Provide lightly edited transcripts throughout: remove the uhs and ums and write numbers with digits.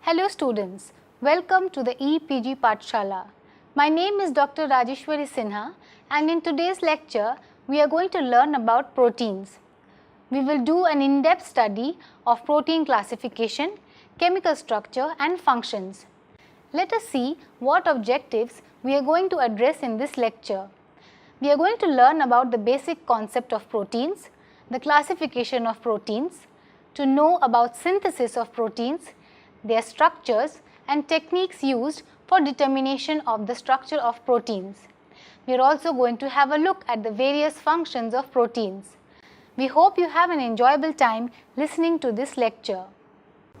Hello students, welcome to the EPG Pathshala. My name is Dr. Rajeshwari Sinha and in today's lecture we are going to learn about proteins. We will do an in-depth study of protein classification, chemical structure and functions. Let us see what objectives we are going to address in this lecture. We are going to learn about the basic concept of proteins, the classification of proteins, to know about synthesis of proteins, their structures and techniques used for determination of the structure of proteins. We are also going to have a look at the various functions of proteins. We hope you have an enjoyable time listening to this lecture.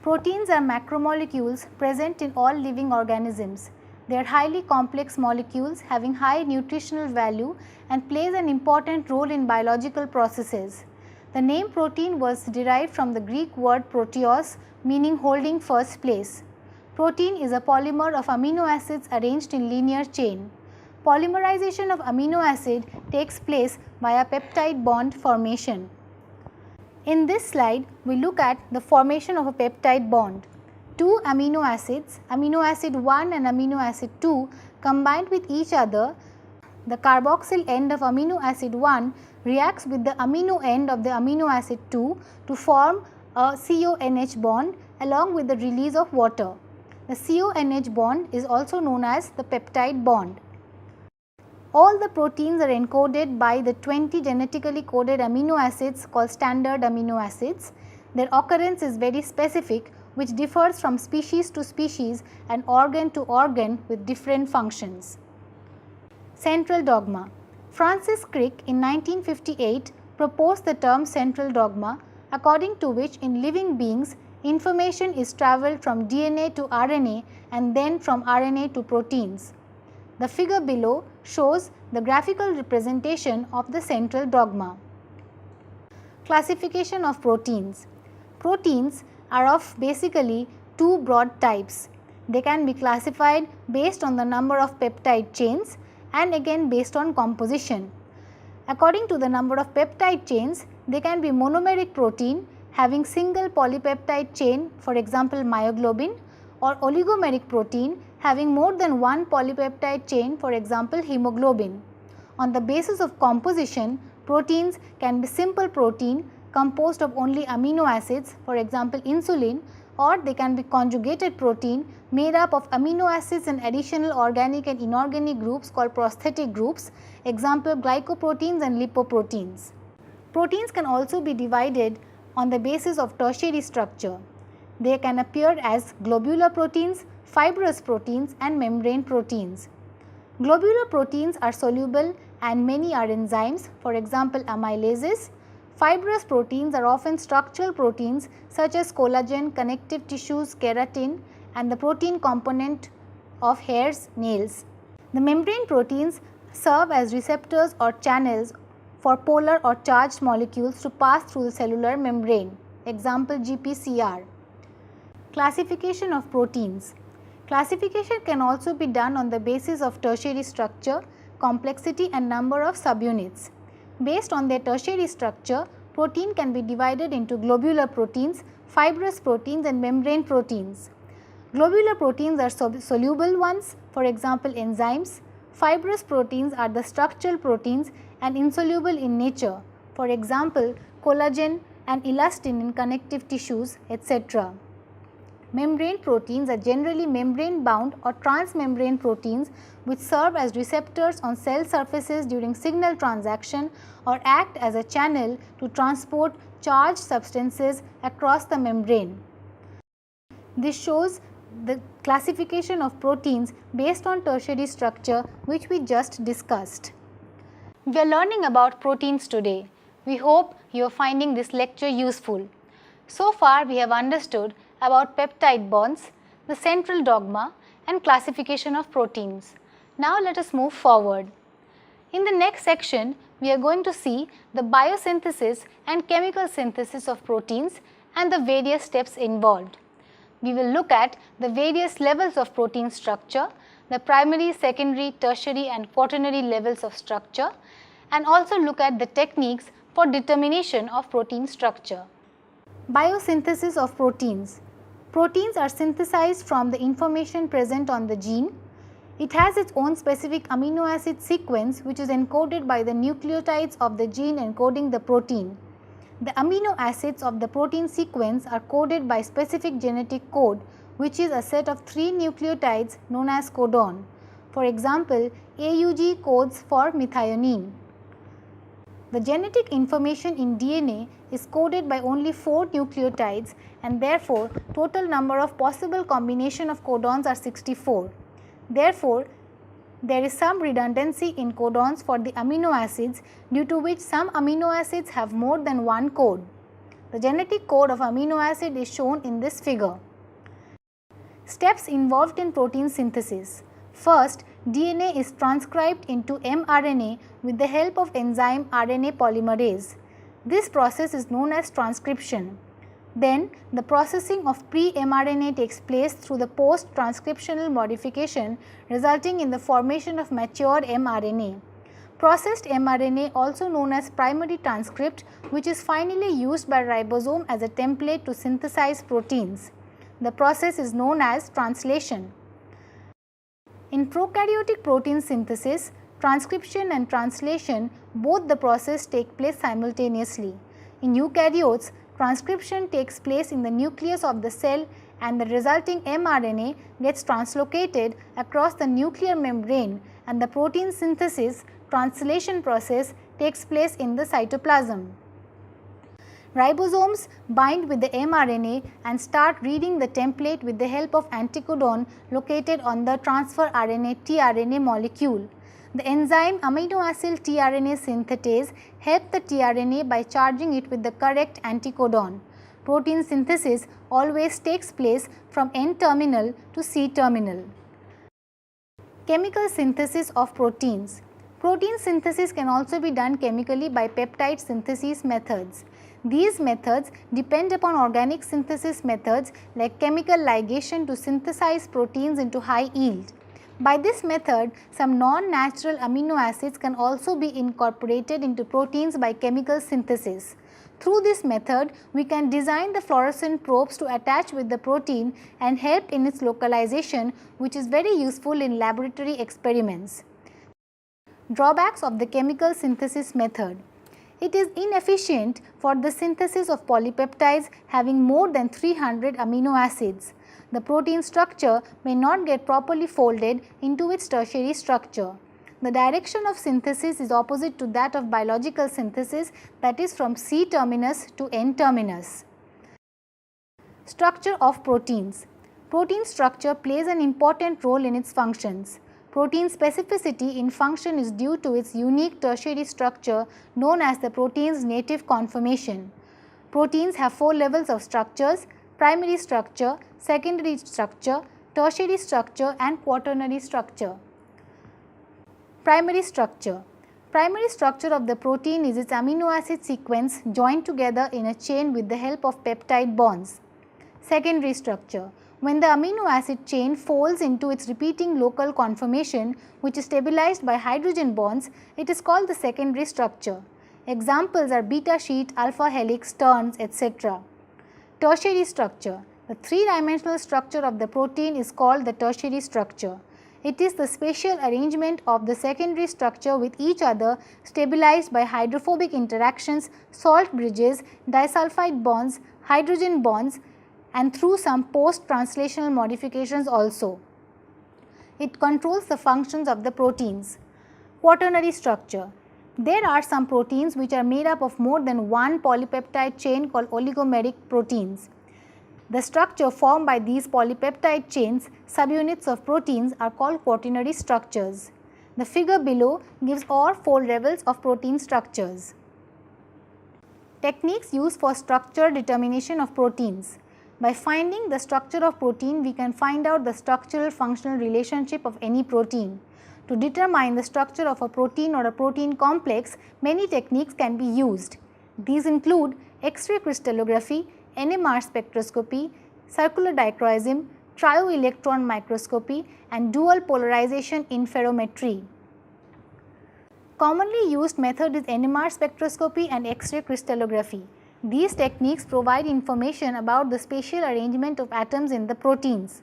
Proteins are macromolecules present in all living organisms. They are highly complex molecules having high nutritional value and plays an important role in biological processes. The name protein was derived from the Greek word proteos, meaning holding first place. Protein is a polymer of amino acids arranged in linear chain. Polymerization of amino acid takes place via peptide bond formation. In this slide, we look at the formation of a peptide bond. Two amino acids, amino acid 1 and amino acid 2, combined with each other. The carboxyl end of amino acid 1 reacts with the amino end of the amino acid 2 to form a CONH bond along with the release of water. The CONH bond is also known as the peptide bond. All the proteins are encoded by the 20 genetically coded amino acids called standard amino acids. Their occurrence is very specific, which differs from species to species and organ to organ with different functions. Central dogma. Francis Crick in 1958 proposed the term central dogma, according to which in living beings information is travelled from DNA to RNA and then from RNA to proteins. The figure below shows the graphical representation of the central dogma. Classification of proteins. Proteins are of basically two broad types. They can be classified based on the number of peptide chains and again based on composition. According to the number of peptide chains, they can be monomeric protein having single polypeptide chain, for example myoglobin, or oligomeric protein having more than one polypeptide chain, for example hemoglobin. On the basis of composition, proteins can be simple protein composed of only amino acids, for example insulin, or they can be conjugated protein made up of amino acids and additional organic and inorganic groups called prosthetic groups, example glycoproteins and lipoproteins. Proteins can also be divided on the basis of tertiary structure. They can appear as globular proteins, fibrous proteins and membrane proteins. Globular proteins are soluble and many are enzymes, for example amylases. Fibrous proteins are often structural proteins such as collagen, connective tissues, keratin and the protein component of hairs, nails. The membrane proteins serve as receptors or channels for polar or charged molecules to pass through the cellular membrane, example GPCR. Classification of proteins. Classification can also be done on the basis of tertiary structure, complexity and number of subunits. Based on their tertiary structure, protein can be divided into globular proteins, fibrous proteins and membrane proteins. Globular proteins are soluble ones, for example enzymes. Fibrous proteins are the structural proteins and insoluble in nature, for example collagen and elastin in connective tissues, etc. Membrane proteins are generally membrane bound or transmembrane proteins which serve as receptors on cell surfaces during signal transaction or act as a channel to transport charged substances across the membrane. This shows the classification of proteins based on tertiary structure which we just discussed. We are learning about proteins today. We hope you are finding this lecture useful. So far we have understood about peptide bonds, the central dogma and classification of proteins. Now let us move forward. In the next section, we are going to see the biosynthesis and chemical synthesis of proteins and the various steps involved. We will look at the various levels of protein structure, the primary, secondary, tertiary and quaternary levels of structure, and also look at the techniques for determination of protein structure. Biosynthesis of proteins. Proteins are synthesized from the information present on the gene. It has its own specific amino acid sequence which is encoded by the nucleotides of the gene encoding the protein. The amino acids of the protein sequence are coded by specific genetic code, which is a set of 3 nucleotides known as codon. For example, AUG codes for methionine. The genetic information in DNA is coded by only 4 nucleotides, and therefore total number of possible combination of codons are 64. Therefore, there is some redundancy in codons for the amino acids, due to which some amino acids have more than one code. The genetic code of amino acid is shown in this figure. Steps involved in protein synthesis. First, DNA is transcribed into mRNA with the help of enzyme RNA polymerase. This process is known as transcription. Then, the processing of pre-mRNA takes place through the post-transcriptional modification, resulting in the formation of mature mRNA. Processed mRNA, also known as primary transcript, which is finally used by ribosome as a template to synthesize proteins. The process is known as translation. In prokaryotic protein synthesis, transcription and translation, both the process take place simultaneously. In eukaryotes, transcription takes place in the nucleus of the cell, and the resulting mRNA gets translocated across the nuclear membrane, and the protein synthesis translation process takes place in the cytoplasm. Ribosomes bind with the mRNA and start reading the template with the help of anticodon located on the transfer RNA tRNA molecule. The enzyme amino acid tRNA synthetase help the tRNA by charging it with the correct anticodon. Protein synthesis always takes place from N-terminal to C-terminal. Chemical synthesis of proteins. Protein synthesis can also be done chemically by peptide synthesis methods. These methods depend upon organic synthesis methods like chemical ligation to synthesize proteins into high yield. By this method, some non-natural amino acids can also be incorporated into proteins by chemical synthesis. Through this method, we can design the fluorescent probes to attach with the protein and help in its localization, which is very useful in laboratory experiments. Drawbacks of the chemical synthesis method. It is inefficient for the synthesis of polypeptides having more than 300 amino acids. The protein structure may not get properly folded into its tertiary structure. The direction of synthesis is opposite to that of biological synthesis, that is from C terminus to N terminus. Structure of proteins. Protein structure plays an important role in its functions. Protein specificity in function is due to its unique tertiary structure known as the protein's native conformation. Proteins have 4 levels of structures: primary structure, secondary structure, tertiary structure and quaternary structure. Primary structure. Primary structure of the protein is its amino acid sequence joined together in a chain with the help of peptide bonds. Secondary structure. When the amino acid chain folds into its repeating local conformation, which is stabilized by hydrogen bonds, it is called the secondary structure. Examples are beta sheet, alpha helix, turns, etc. Tertiary structure. The 3-dimensional structure of the protein is called the tertiary structure. It is the spatial arrangement of the secondary structure with each other stabilized by hydrophobic interactions, salt bridges, disulfide bonds, hydrogen bonds, and through some post-translational modifications also. It controls the functions of the proteins. Quaternary structure. There are some proteins which are made up of more than one polypeptide chain called oligomeric proteins. The structure formed by these polypeptide chains, subunits of proteins, are called quaternary structures. The figure below gives all 4 levels of protein structures. Techniques used for structure determination of proteins. By finding the structure of protein, we can find out the structural functional relationship of any protein. To determine the structure of a protein or a protein complex, many techniques can be used. These include X-ray crystallography, NMR spectroscopy, circular dichroism, trio-electron microscopy, and dual polarization interferometry. Commonly used method is NMR spectroscopy and X-ray crystallography. These techniques provide information about the spatial arrangement of atoms in the proteins.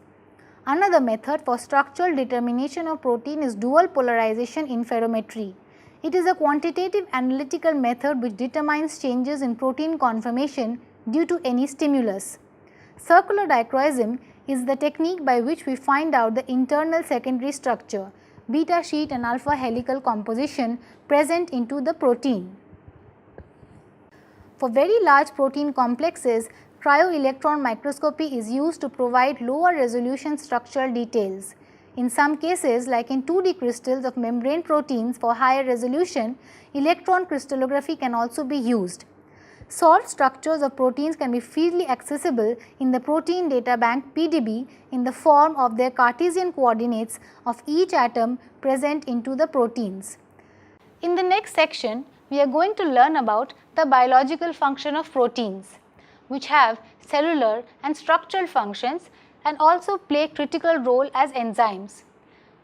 Another method for structural determination of protein is dual polarization interferometry. It is a quantitative analytical method which determines changes in protein conformation due to any stimulus. Circular dichroism is the technique by which we find out the internal secondary structure, beta sheet and alpha helical composition present into the protein. For very large protein complexes, cryo-electron microscopy is used to provide lower resolution structural details. In some cases, like in 2D crystals of membrane proteins for higher resolution, electron crystallography can also be used. Solved structures of proteins can be freely accessible in the Protein Data Bank (PDB) in the form of their Cartesian coordinates of each atom present into the proteins. In the next section, we are going to learn about the biological function of proteins, which have cellular and structural functions and also play a critical role as enzymes.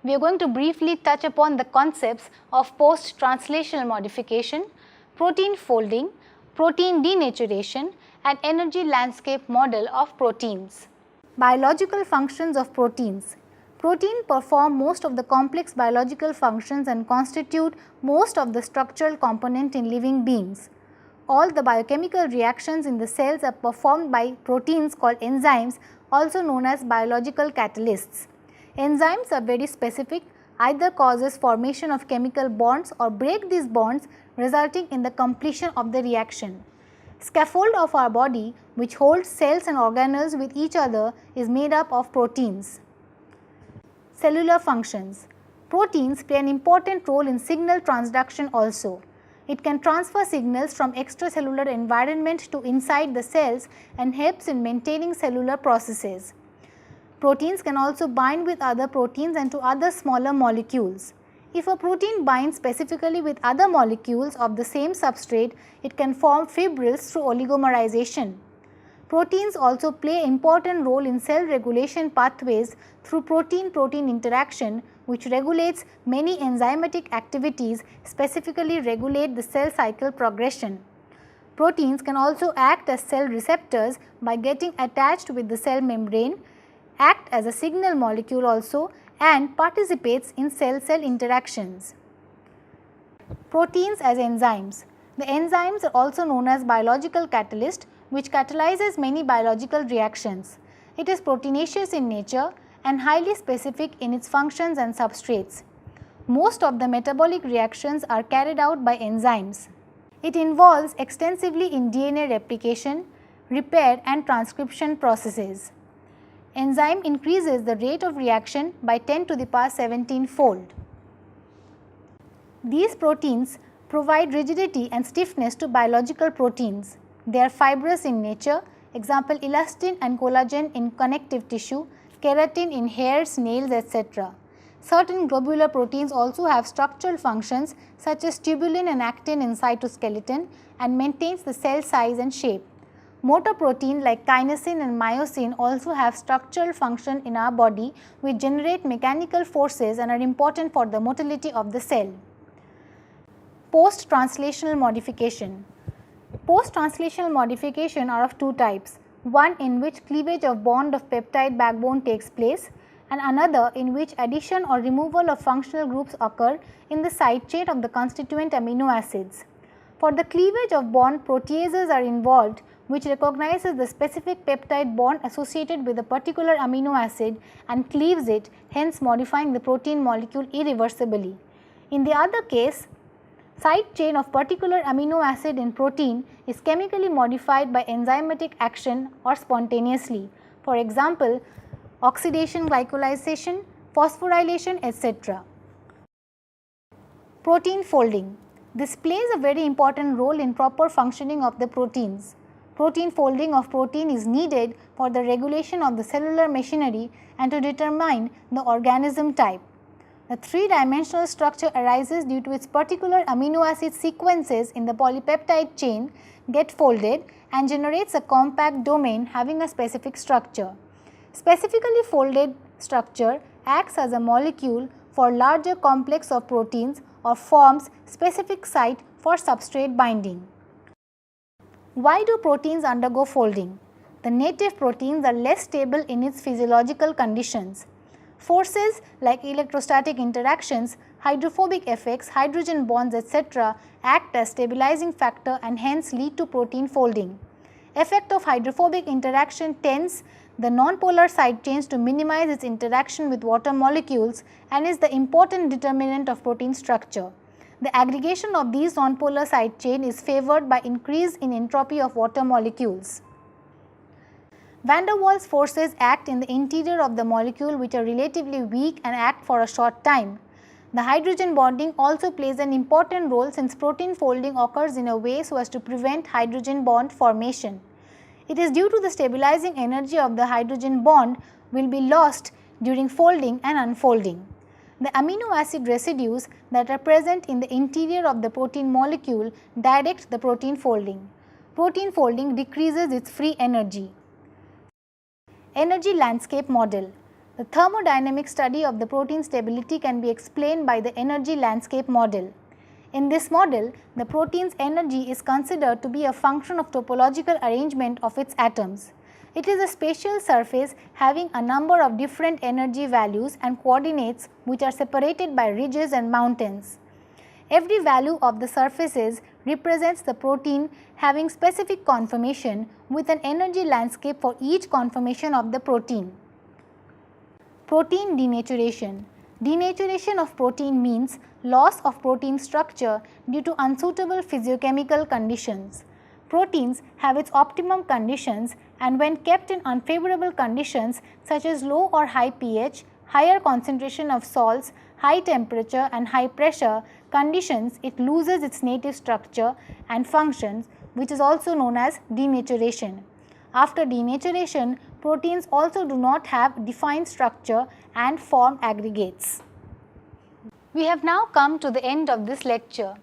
We are going to briefly touch upon the concepts of post-translational modification, protein folding, protein denaturation and energy landscape model of proteins. Biological functions of proteins. Proteins perform most of the complex biological functions and constitute most of the structural component in living beings. All the biochemical reactions in the cells are performed by proteins called enzymes, also known as biological catalysts. Enzymes are very specific, either causes formation of chemical bonds or break these bonds, resulting in the completion of the reaction. Scaffold of our body, which holds cells and organelles with each other, is made up of proteins. Cellular functions. Proteins play an important role in signal transduction also. It can transfer signals from extracellular environment to inside the cells and helps in maintaining cellular processes. Proteins can also bind with other proteins and to other smaller molecules. If a protein binds specifically with other molecules of the same substrate, it can form fibrils through oligomerization. Proteins also play an important role in cell regulation pathways through protein-protein interaction, which regulates many enzymatic activities, specifically regulate the cell cycle progression. Proteins can also act as cell receptors by getting attached with the cell membrane, act as a signal molecule also, and participates in cell-cell interactions. Proteins as enzymes. The enzymes are also known as biological catalyst, which catalyzes many biological reactions. It is proteinaceous in nature and highly specific in its functions and substrates. Most of the metabolic reactions are carried out by enzymes. It involves extensively in DNA replication, repair and transcription processes. Enzyme increases the rate of reaction by 10 to the power 17 fold. These proteins provide rigidity and stiffness to biological proteins. They are fibrous in nature, example elastin and collagen in connective tissue, keratin in hairs, nails, etc. Certain globular proteins also have structural functions such as tubulin and actin in cytoskeleton and maintains the cell size and shape. Motor protein like kinesin and myosin also have structural function in our body which generate mechanical forces and are important for the motility of the cell. Post-translational modification. Post-translational modification are of two types, one in which cleavage of bond of peptide backbone takes place and another in which addition or removal of functional groups occur in the side chain of the constituent amino acids. For the cleavage of bond, proteases are involved which recognizes the specific peptide bond associated with a particular amino acid and cleaves it, hence modifying the protein molecule irreversibly. In the other case, side chain of particular amino acid in protein is chemically modified by enzymatic action or spontaneously. For example, oxidation, glycolization, phosphorylation, etc. Protein folding. This plays a very important role in proper functioning of the proteins. Protein folding of protein is needed for the regulation of the cellular machinery and to determine the organism type. The three-dimensional structure arises due to its particular amino acid sequences in the polypeptide chain get folded and generates a compact domain having a specific structure. Specifically folded structure acts as a molecule for larger complex of proteins or forms specific site for substrate binding. Why do proteins undergo folding? The native proteins are less stable in its physiological conditions. Forces like electrostatic interactions, hydrophobic effects, hydrogen bonds, etc. act as stabilizing factor and hence lead to protein folding. Effect of hydrophobic interaction tends the nonpolar side chains to minimize its interaction with water molecules and is the important determinant of protein structure. The aggregation of these nonpolar side chain is favored by increase in entropy of water molecules. Van der Waals forces act in the interior of the molecule which are relatively weak and act for a short time. The hydrogen bonding also plays an important role since protein folding occurs in a way so as to prevent hydrogen bond formation. It is due to the stabilizing energy of the hydrogen bond will be lost during folding and unfolding. The amino acid residues that are present in the interior of the protein molecule direct the protein folding. Protein folding decreases its free energy. Energy landscape model. The thermodynamic study of the protein stability can be explained by the energy landscape model. In this model, the protein's energy is considered to be a function of topological arrangement of its atoms. It is a spatial surface having a number of different energy values and coordinates which are separated by ridges and mountains. Every value of the surfaces represents the protein having specific conformation with an energy landscape for each conformation of the protein. Protein denaturation. Denaturation of protein means loss of protein structure due to unsuitable physiochemical conditions. Proteins have its optimum conditions and when kept in unfavorable conditions such as low or high pH, higher concentration of salts, high temperature and high pressure conditions, it loses its native structure and functions, which is also known as denaturation. After denaturation, proteins also do not have defined structure and form aggregates. We have now come to the end of this lecture.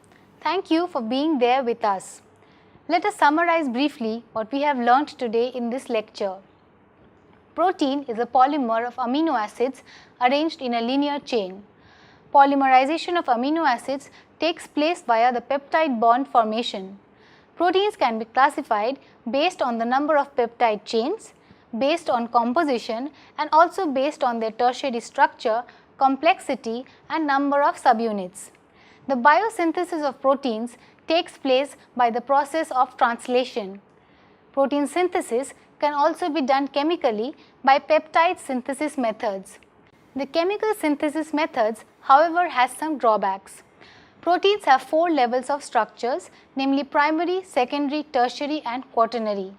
Thank you for being there with us. Let us summarize briefly what we have learnt today in this lecture. Protein is a polymer of amino acids arranged in a linear chain. Polymerization of amino acids takes place via the peptide bond formation. Proteins can be classified based on the number of peptide chains, based on composition and also based on their tertiary structure, complexity and number of subunits. The biosynthesis of proteins takes place by the process of translation. Protein synthesis can also be done chemically by peptide synthesis methods. The chemical synthesis methods, however, has some drawbacks. Proteins have 4 levels of structures, namely primary, secondary, tertiary and quaternary.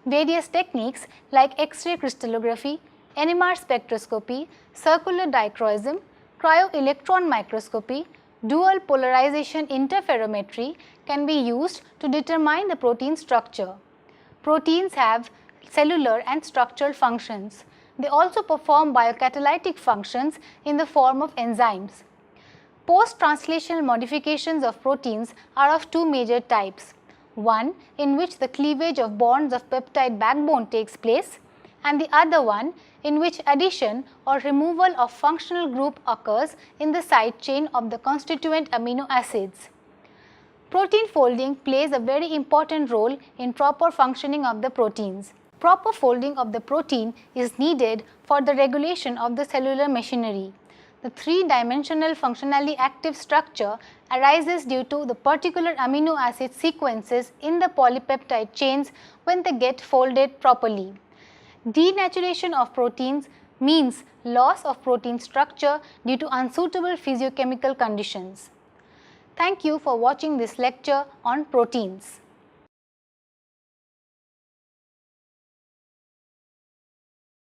Various techniques like X-ray crystallography, NMR spectroscopy, circular dichroism, cryo-electron microscopy, dual polarization interferometry can be used to determine the protein structure. Proteins have cellular and structural functions. They also perform biocatalytic functions in the form of enzymes. Post-translational modifications of proteins are of 2 major types. One in which the cleavage of bonds of peptide backbone takes place and the other one in which addition or removal of functional group occurs in the side chain of the constituent amino acids. Protein folding plays a very important role in proper functioning of the proteins. Proper folding of the protein is needed for the regulation of the cellular machinery. The 3-dimensional functionally active structure arises due to the particular amino acid sequences in the polypeptide chains when they get folded properly. Denaturation of proteins means loss of protein structure due to unsuitable physiochemical conditions. Thank you for watching this lecture on proteins.